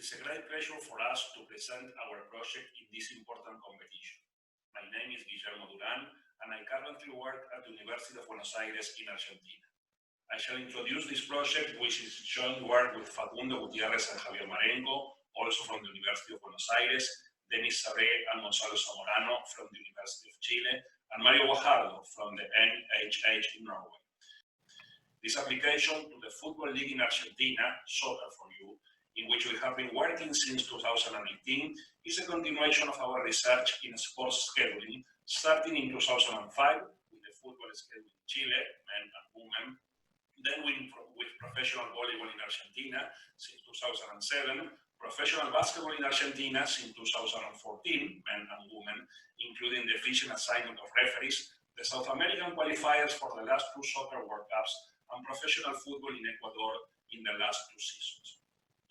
is a great pleasure for us to present our project in this important competition. My name is Guillermo Duran, and I currently work at the University of Buenos Aires in Argentina. I shall introduce this project, which is joint work with Facundo Gutiérrez and Javier Marengo, also from the University of Buenos Aires, Denis Sabré and Gonzalo Zamorano from the University of Chile, and Mario Guajardo from the NHH in Norway. This application to the Football League in Argentina, Soccer for You, in which we have been working since 2018, is a continuation of our research in sports scheduling, starting in 2005 with the football schedule in Chile, men and women, then with professional volleyball in Argentina since 2007, professional basketball in Argentina since 2014, men and women, including the efficient assignment of referees, the South American qualifiers for the last two Soccer World Cups, and professional football in Ecuador in the last two seasons.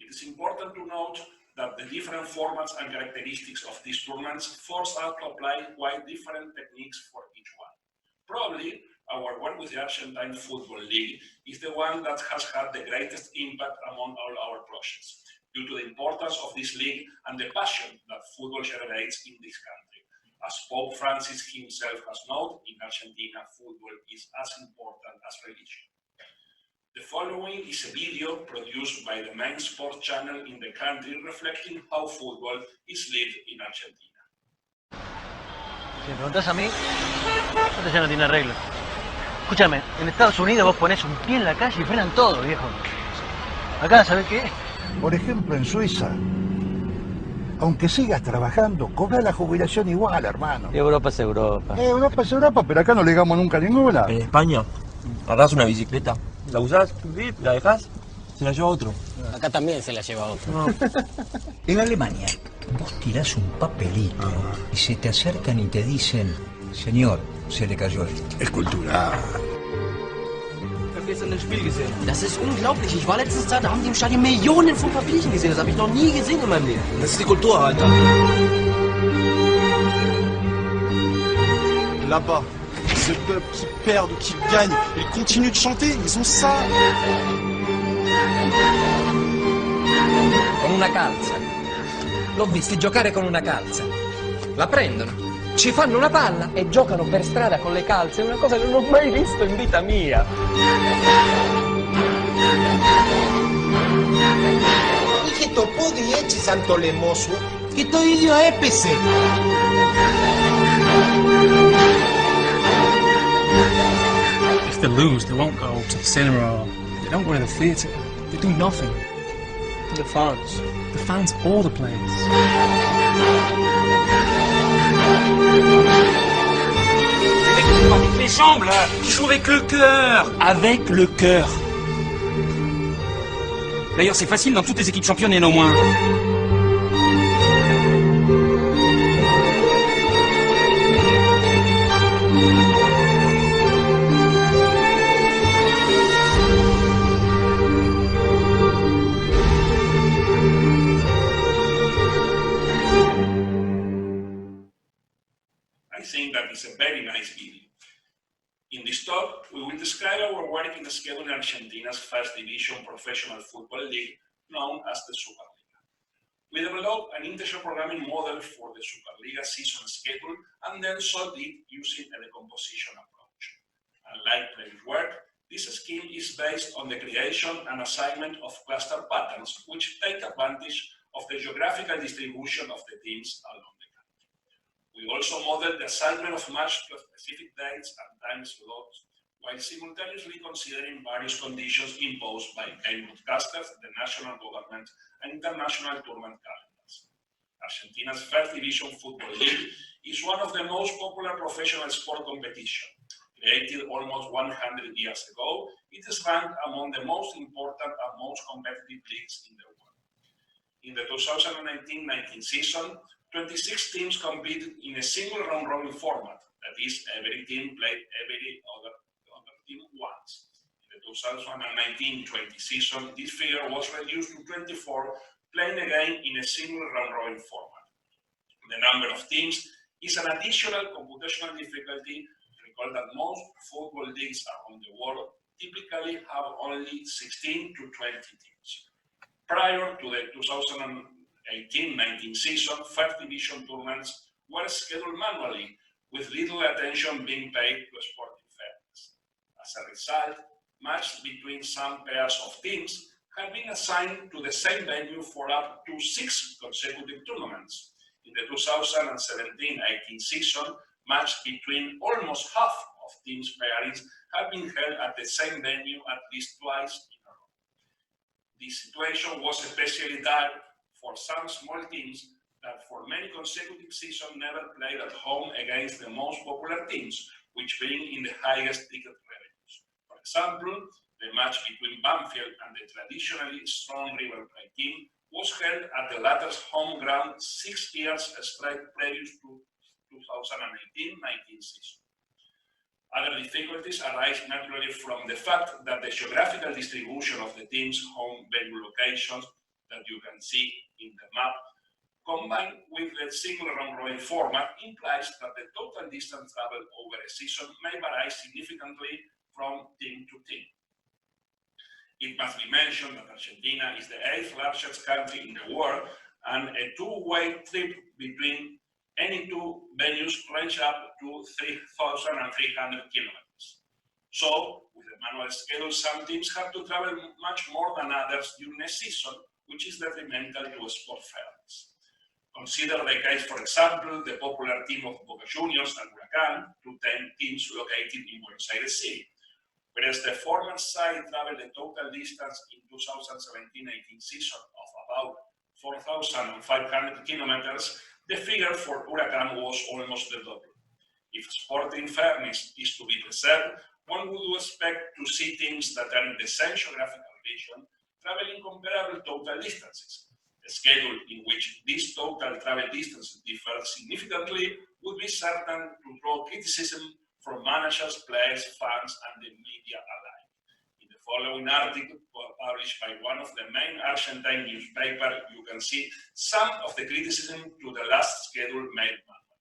It is important to note that the different formats and characteristics of these tournaments force us to apply quite different techniques for each one. Probably, our work with the Argentine Football League is the one that has had the greatest impact among all our projects, due to the importance of this league and the passion that football generates in this country. As Pope Francis himself has noted, in Argentina, football is as important as religion. The following is a video produced by the main sports channel in the country reflecting how football is lived in Argentina. Si me preguntás a mí, esto ya no tiene arreglo. Escúchame, en Estados Unidos vos ponés un pie en la calle y frenan todo, viejo. Acá, ¿sabés qué? Por ejemplo, en Suiza, aunque sigas trabajando, cobra la jubilación igual, hermano. Europa es Europa. Europa es Europa, pero acá no le damos nunca ninguna. En España, agarrás una bicicleta, la usás, la dejás, se la lleva otro. Acá también se la lleva otro. No. En Alemania, vos tirás un papelito y se te acercan y te dicen, señor, se le cayó esto. Es cultural. Gestern das Spiel gesehen. Das ist unglaublich. Ich war letztens da haben die im Stadion Millionen von Papierchen gesehen. Das habe ich noch nie gesehen in meinem Leben. Das ist die Kultur, Alter. Là-bas, ce peuple qui perd ou qui gagne, ils continuent de chanter, ils ont ça. Con una calza. L'ho visti giocare con una calza. La prendono, ci fanno una palla e giocano per strada con le calze. È una cosa che non ho mai visto in vita mia. I che to podijeći sam to lemosu, che to idio epese. If they lose, they won't go to the cinema, they don't go to the theatre, they do nothing. The fans or the players. Avec les jambes, là, tu joues avec le cœur. Avec le cœur. D'ailleurs, c'est facile, dans toutes les équipes championnes, il y en a au moins. I think that is a very nice video. In this talk, we will describe our work in the schedule in Argentina's first division professional football league, known as the Superliga. We developed an integer programming model for the Superliga season schedule and then solved it using a decomposition approach. Unlike previous work, this scheme is based on the creation and assignment of cluster patterns, which take advantage of the geographical distribution of the teams along the country. We also modeled the assignment of match to specific dates and time slots, while simultaneously considering various conditions imposed by game broadcasters, the national government, and international tournament calendars. Argentina's first division football league is one of the most popular professional sport competitions. Created almost 100 years ago, it is ranked among the most important and most competitive leagues in the world. In the 2019-19 season, 26 teams competed in a single round-robin format, that is, every team played every other team once. In the 2019-20 season, this figure was reduced to 24, playing again in a single round-robin format. The number of teams is an additional computational difficulty. Recall that most football leagues around the world typically have only 16 to 20 teams. Prior to the 2018-19 season, first division tournaments were scheduled manually, with little attention being paid to sporting fairness. As a result, matches between some pairs of teams have been assigned to the same venue for up to 6 consecutive tournaments. In the 2017-18 season, matches between almost half of teams' pairings have been held at the same venue at least twice in a row. This situation was especially dire for some small teams that for many consecutive seasons never played at home against the most popular teams, which bring in the highest ticket revenues. For example, the match between Banfield and the traditionally strong River Plate team was held at the latter's home ground 6 years straight previous to 2018-19 season. Other difficulties arise naturally from the fact that the geographical distribution of the team's home venue locations that you can see in the map, combined with the single round robin format, implies that the total distance traveled over a season may vary significantly from team to team. It must be mentioned that Argentina is the 8th largest country in the world, and a two-way trip between any two venues range up to 3,300 kilometers. So, with the manual schedule, some teams have to travel much more than others during a season, which is detrimental to sport fairness. Consider the case, for example, the popular team of Boca Juniors and Huracán, 2 teams located in Buenos Aires City. Whereas the former side traveled a total distance in 2017-18 season of about 4,500 kilometers, the figure for Huracán was almost the double. If sporting fairness is to be preserved, one would expect to see teams that are in the same geographical region traveling comparable total distances. A schedule in which this total travel distance differs significantly would be certain to draw criticism from managers, players, fans, and the media alike. In the following article published by one of the main Argentine newspapers, you can see some of the criticism to the last schedule made manual.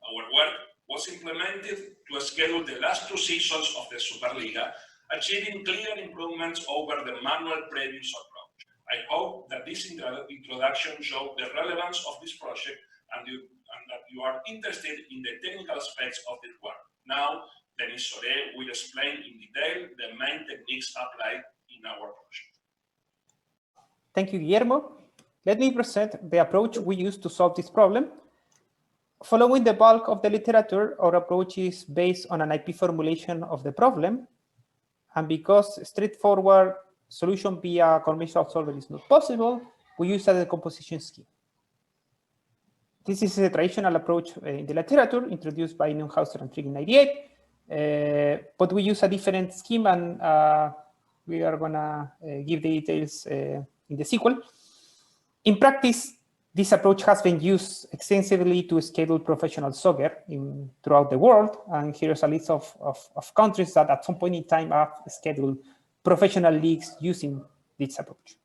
Our work was implemented to schedule the last 2 seasons of the Superliga, achieving clear improvements over the manual previous approach. I hope that this introduction showed the relevance of this project and that you are interested in the technical aspects of this work. Now, Denis Soré will explain in detail the main techniques applied in our project. Thank you, Guillermo. Let me present the approach we use to solve this problem. Following the bulk of the literature, our approach is based on an IP formulation of the problem. And because straightforward solution via conventional solver is not possible, we use a decomposition scheme. This is a traditional approach in the literature introduced by Neuhauser and Trigg in 1998, but we use a different scheme, and we are gonna give the details in the sequel. In practice, this approach has been used extensively to schedule professional soccer throughout the world, and here's a list of countries that at some point in time have scheduled professional leagues using this approach.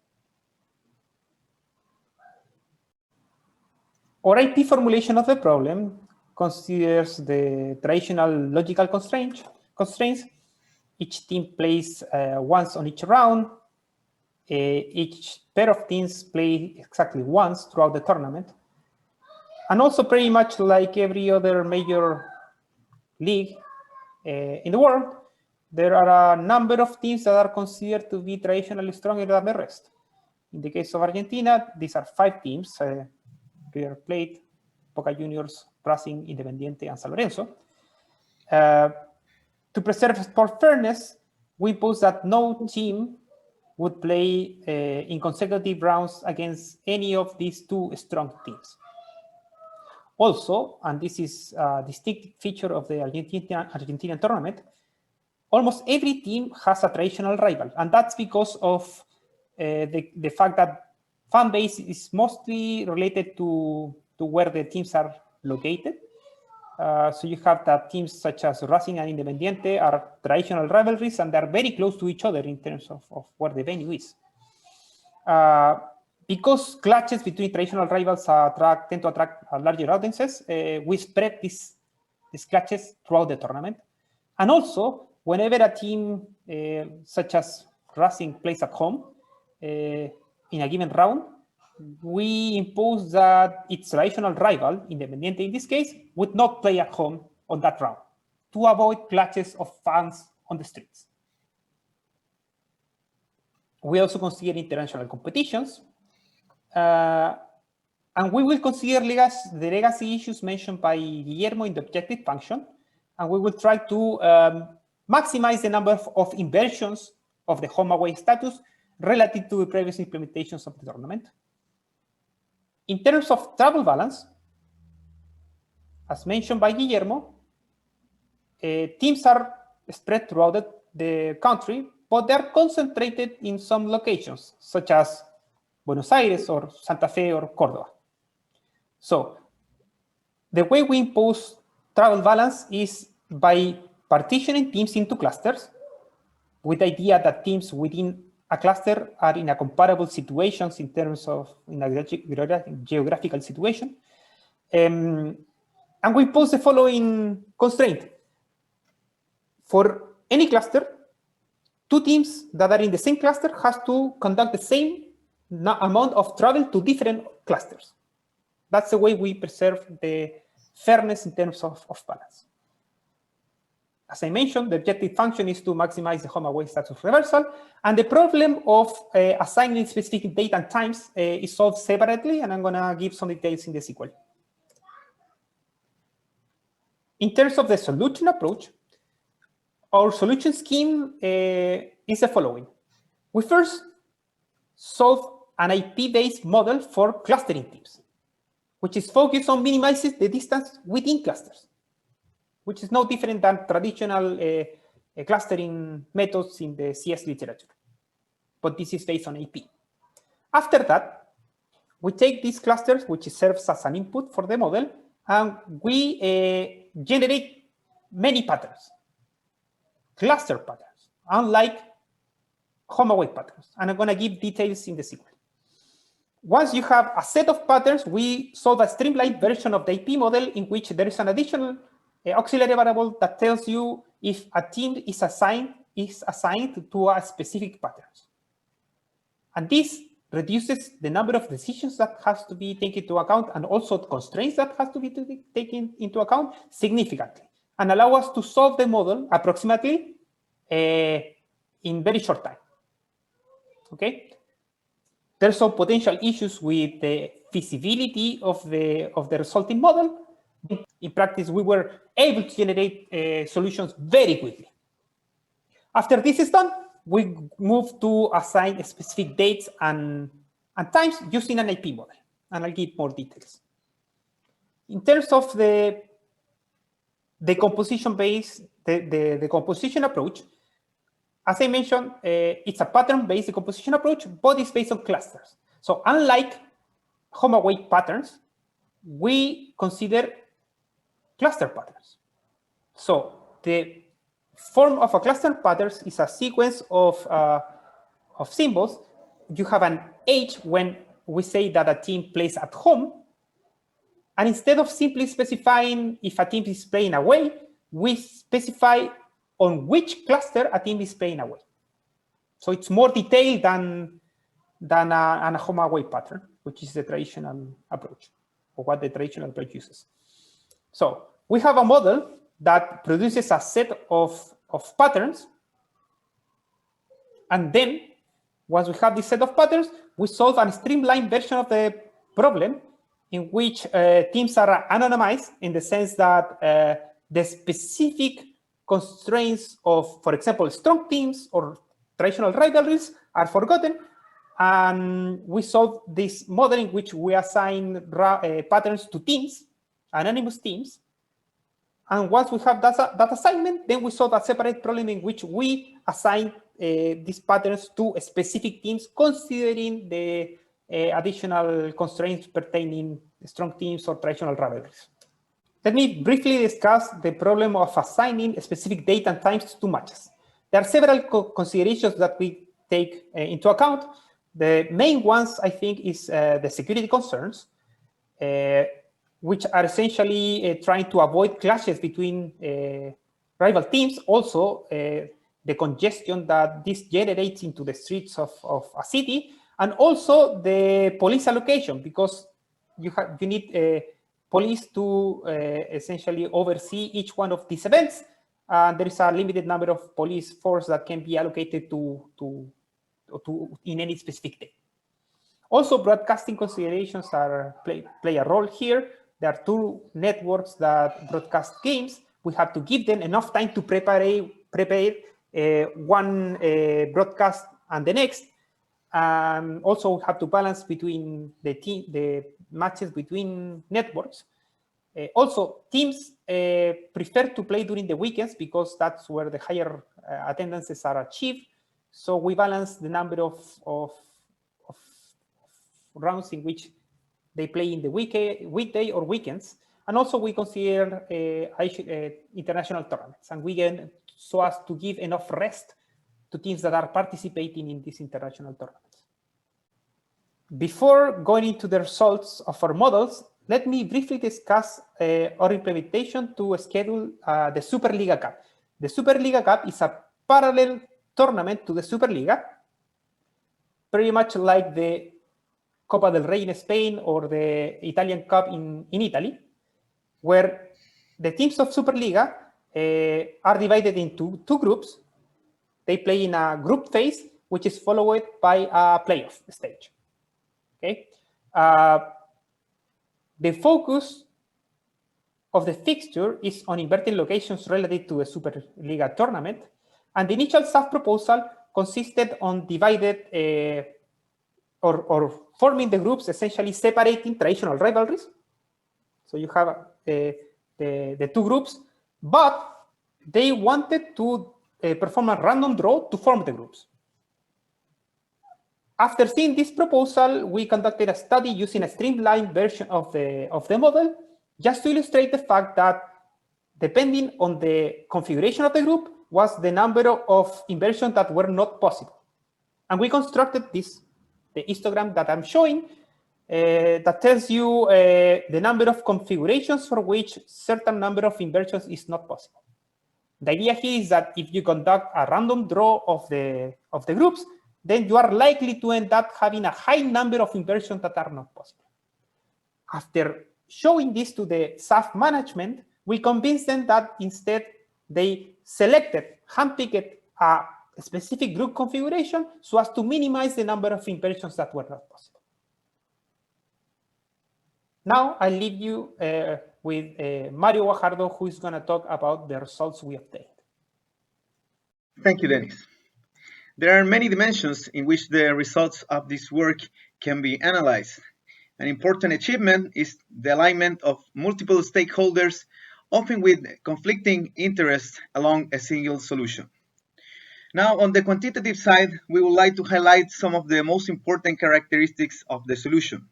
Our IP formulation of the problem considers the traditional logical constraints. Each team plays once on each round. Each pair of teams play exactly once throughout the tournament. And also pretty much like every other major league in the world, there are a number of teams that are considered to be traditionally stronger than the rest. In the case of Argentina, these are 5 teams. River Plate, Boca Juniors, Racing, Independiente, and San Lorenzo. To preserve sport fairness, we impose that no team would play in consecutive rounds against any of these 2 strong teams. Also, and this is a distinct feature of the Argentinian tournament, almost every team has a traditional rival, and that's because of the fact that fan base is mostly related to where the teams are located. So you have that teams such as Racing and Independiente are traditional rivalries, and they're very close to each other in terms of where the venue is. Because clashes between traditional rivals tend to attract larger audiences, we spread these clashes throughout the tournament. And also, whenever a team such as Racing plays at home, in a given round, we impose that its traditional rival, Independiente in this case, would not play at home on that round to avoid clashes of fans on the streets. We also consider international competitions, and we will consider the legacy issues mentioned by Guillermo in the objective function, and we will try to maximize the number of inversions of the home-away status relative to the previous implementations of the tournament. In terms of travel balance, as mentioned by Guillermo, teams are spread throughout the country, but they're concentrated in some locations, such as Buenos Aires or Santa Fe or Córdoba. So the way we impose travel balance is by partitioning teams into clusters, with the idea that teams within a cluster are in a comparable situations in terms of geographical situation. And we impose the following constraint. For any cluster, two teams that are in the same cluster has to conduct the same amount of travel to different clusters. That's the way we preserve the fairness in terms of balance. As I mentioned, the objective function is to maximize the home-away status reversal, and the problem of assigning specific date and times is solved separately, and I'm going to give some details in the sequel. In terms of the solution approach, our solution scheme is the following. We first solve an IP-based model for clustering teams, which is focused on minimizing the distance within clusters, which is no different than traditional clustering methods in the CS literature. But this is based on IP. After that, we take these clusters, which serves as an input for the model, and we generate many patterns, cluster patterns, unlike home-away patterns. And I'm going to give details in the sequel. Once you have a set of patterns, we solve a streamlined version of the IP model in which there is an additional auxiliary variable that tells you if a team is assigned to a specific patterns. And this reduces the number of decisions that has to be taken into account, and also constraints that has to be taken into account significantly, and allow us to solve the model approximately in very short time. Okay. There's some potential issues with the feasibility of the resulting model. In practice, we were able to generate solutions very quickly. After this is done, we move to assign specific dates and times using an IP model, and I'll give more details. In terms of the composition approach, as I mentioned, it's a pattern-based decomposition approach, but it's based on clusters. So unlike home-away patterns, we consider cluster patterns. So the form of a cluster patterns is a sequence of symbols. You have an age when we say that a team plays at home, and instead of simply specifying if a team is playing away, we specify on which cluster a team is playing away. So it's more detailed than a home-away pattern, which is the traditional approach, or what the traditional approach uses. So we have a model that produces a set of patterns, and then once we have this set of patterns, we solve a streamlined version of the problem in which teams are anonymized in the sense that the specific constraints of, for example, strong teams or traditional rivalries are forgotten, and we solve this model in which we assign patterns to teams, anonymous teams. And once we have that assignment, then we solve a separate problem in which we assign these patterns to specific teams, considering the additional constraints pertaining strong teams or traditional rivalries. Let me briefly discuss the problem of assigning specific date and times to matches. There are several considerations that we take into account. The main ones, I think, is the security concerns, which are essentially trying to avoid clashes between rival teams. Also, the the congestion that this generates into the streets of a city, and also the police allocation, because you need police to essentially oversee each one of these events. There is a limited number of police force that can be allocated to in any specific day. Also, broadcasting considerations play a role here. There are two networks that broadcast games. We have to give them enough time to prepare one broadcast and the next. Also, we have to balance between the matches between networks. Also, teams prefer to play during the weekends because that's where the higher attendances are achieved. So we balance the number of rounds in which they play in the weekday or weekends. And also we consider international tournaments, and we get so as to give enough rest to teams that are participating in these international tournaments. Before going into the results of our models, let me briefly discuss our implementation to schedule the Superliga Cup. The Superliga Cup is a parallel tournament to the Superliga, pretty much like the Copa del Rey in Spain or the Italian Cup in Italy, where the teams of Superliga are divided into two groups. They play in a group phase, which is followed by a playoff stage. Okay. The focus of the fixture is on inverting locations relative to the Superliga tournament, and the initial staff proposal consisted on divided or forming the groups, essentially separating traditional rivalries. So you have the two groups, but they wanted to perform a random draw to form the groups. After seeing this proposal, we conducted a study using a streamlined version of the model, just to illustrate the fact that depending on the configuration of the group was the number of inversions that were not possible. And we constructed the histogram that I'm showing that tells you the number of configurations for which certain number of inversions is not possible. The idea here is that if you conduct a random draw of the groups, then you are likely to end up having a high number of inversions that are not possible. After showing this to the staff management, we convinced them that instead they handpicked a specific group configuration so as to minimize the number of inversions that were not possible. Now I leave you with Mario Guajardo, who is going to talk about the results we obtained. Thank you, Dennis. There are many dimensions in which the results of this work can be analyzed. An important achievement is the alignment of multiple stakeholders, often with conflicting interests along a single solution. Now, on the quantitative side, we would like to highlight some of the most important characteristics of the solution.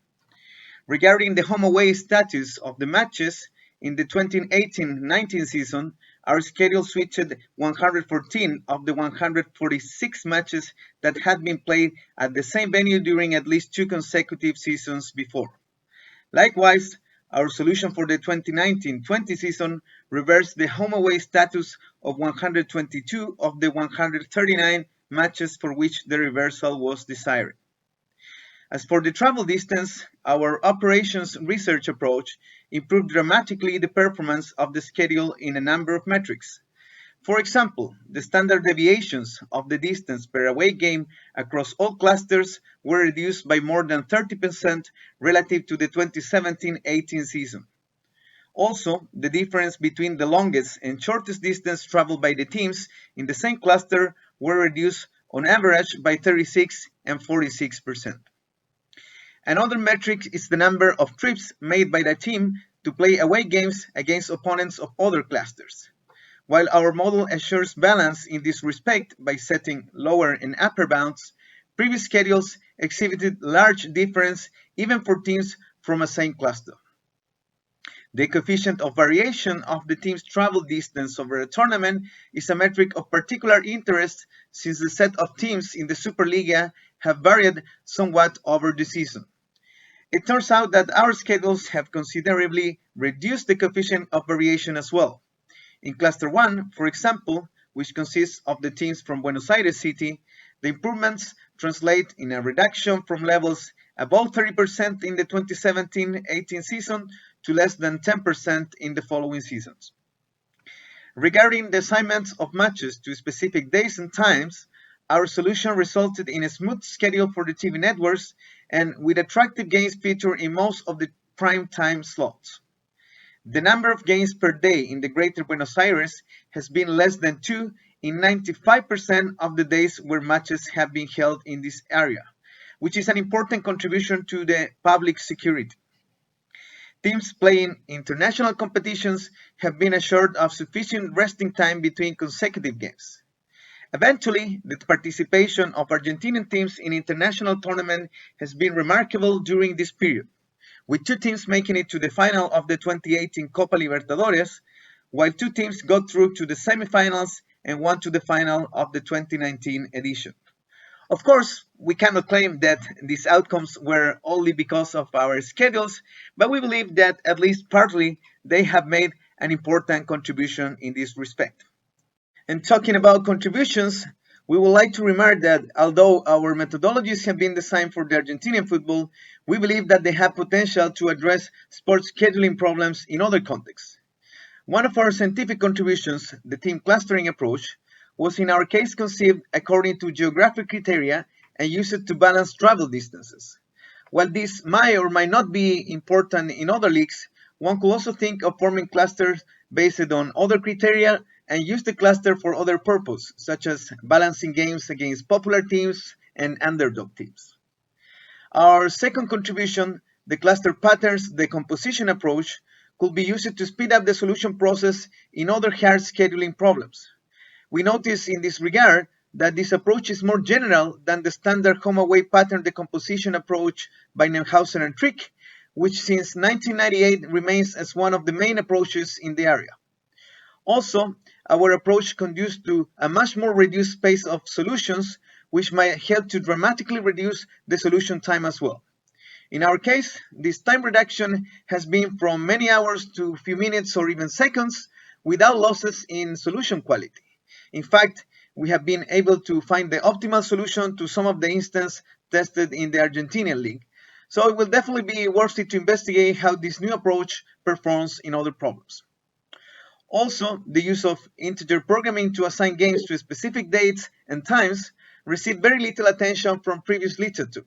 Regarding the home away status of the matches, in the 2018-19 season, our schedule switched 114 of the 146 matches that had been played at the same venue during at least 2 consecutive seasons before. Likewise, our solution for the 2019-20 season reversed the home away status of 122 of the 139 matches for which the reversal was desired. As for the travel distance, our operations research approach improved dramatically the performance of the schedule in a number of metrics. For example, the standard deviations of the distance per away game across all clusters were reduced by more than 30% relative to the 2017-18 season. Also, the difference between the longest and shortest distance traveled by the teams in the same cluster were reduced on average by 36 and 46%. Another metric is the number of trips made by the team to play away games against opponents of other clusters. While our model assures balance in this respect by setting lower and upper bounds, previous schedules exhibited large difference even for teams from a same cluster. The coefficient of variation of the team's travel distance over a tournament is a metric of particular interest since the set of teams in the Superliga have varied somewhat over the season. It turns out that our schedules have considerably reduced the coefficient of variation as well. In Cluster 1, for example, which consists of the teams from Buenos Aires City, the improvements translate in a reduction from levels above 30% in the 2017-18 season to less than 10% in the following seasons. Regarding the assignments of matches to specific days and times, our solution resulted in a smooth schedule for the TV networks and with attractive games featured in most of the prime time slots. The number of games per day in the Greater Buenos Aires has been less than 2 in 95% of the days where matches have been held in this area, which is an important contribution to the public security. Teams playing international competitions have been assured of sufficient resting time between consecutive games. Eventually, the participation of Argentinian teams in international tournament has been remarkable during this period, with 2 teams making it to the final of the 2018 Copa Libertadores, while 2 teams got through to the semifinals and 1 to the final of the 2019 edition. Of course, we cannot claim that these outcomes were only because of our schedules, but we believe that at least partly they have made an important contribution in this respect. And talking about contributions, we would like to remark that although our methodologies have been designed for the Argentinian football, we believe that they have potential to address sports scheduling problems in other contexts. One of our scientific contributions, the team clustering approach, was in our case conceived according to geographic criteria and used to balance travel distances. While this might or might not be important in other leagues, one could also think of forming clusters based on other criteria and use the cluster for other purposes, such as balancing games against popular teams and underdog teams. Our second contribution, the cluster patterns decomposition approach, could be used to speed up the solution process in other hard scheduling problems. We notice in this regard that this approach is more general than the standard home-away pattern decomposition approach by Neuhausen and Trick, which since 1998 remains as one of the main approaches in the area. Also, our approach conduces to a much more reduced space of solutions, which might help to dramatically reduce the solution time as well. In our case, this time reduction has been from many hours to a few minutes or even seconds without losses in solution quality. In fact, we have been able to find the optimal solution to some of the instances tested in the Argentinian league. So it will definitely be worth it to investigate how this new approach performs in other problems. Also, the use of integer programming to assign games to specific dates and times received very little attention from previous literature.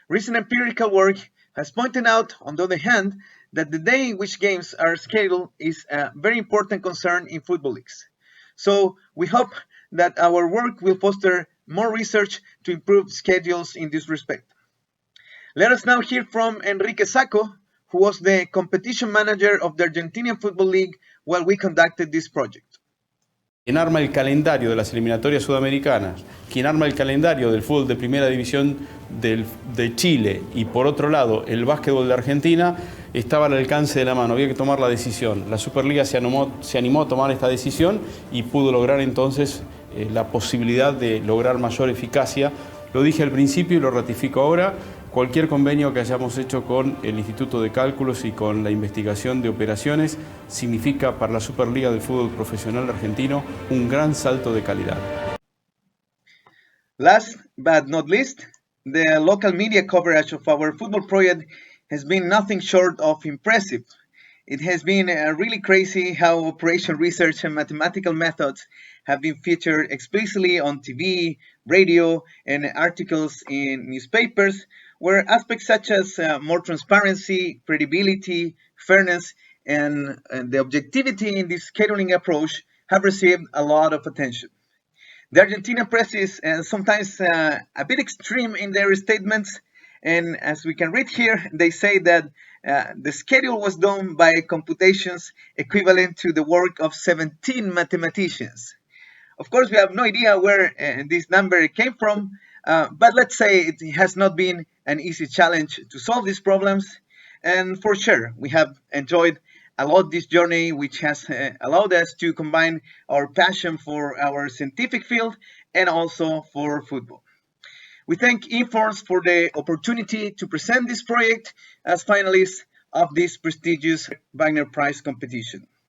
Recent empirical work has pointed out, on the other hand, that the day in which games are scheduled is a very important concern in football leagues. So we hope that our work will foster more research to improve schedules in this respect. Let us now hear from Enrique Sacco, who was the competition manager of the Argentinian Football League while we conducted this project. Quien arma el calendario de las eliminatorias sudamericanas, quien arma el calendario del fútbol de primera división de Chile y por otro lado el básquetbol de Argentina, estaba al alcance de la mano, había que tomar la decisión. La Superliga se animó a tomar esta decisión y pudo lograr entonces la posibilidad de lograr mayor eficacia. Lo dije al principio y lo ratifico ahora. Cualquier convenio que hayamos hecho con el Instituto de Cálculos y con la investigación de operaciones significa para la Superliga del Fútbol Profesional Argentino un gran salto de calidad. Last but not least, the local media coverage of our football project has been nothing short of impressive. It has been really crazy how operation research and mathematical methods have been featured explicitly on TV, radio, and articles in newspapers, where aspects such as more transparency, credibility, fairness, and the objectivity in this scheduling approach have received a lot of attention. The Argentine press is sometimes a bit extreme in their statements, and as we can read here, they say that the schedule was done by computations equivalent to the work of 17 mathematicians. Of course, we have no idea where this number came from, but let's say it has not been an easy challenge to solve these problems. And for sure, we have enjoyed a lot this journey, which has allowed us to combine our passion for our scientific field and also for football. We thank Informs for the opportunity to present this project as finalists of this prestigious Wagner Prize competition.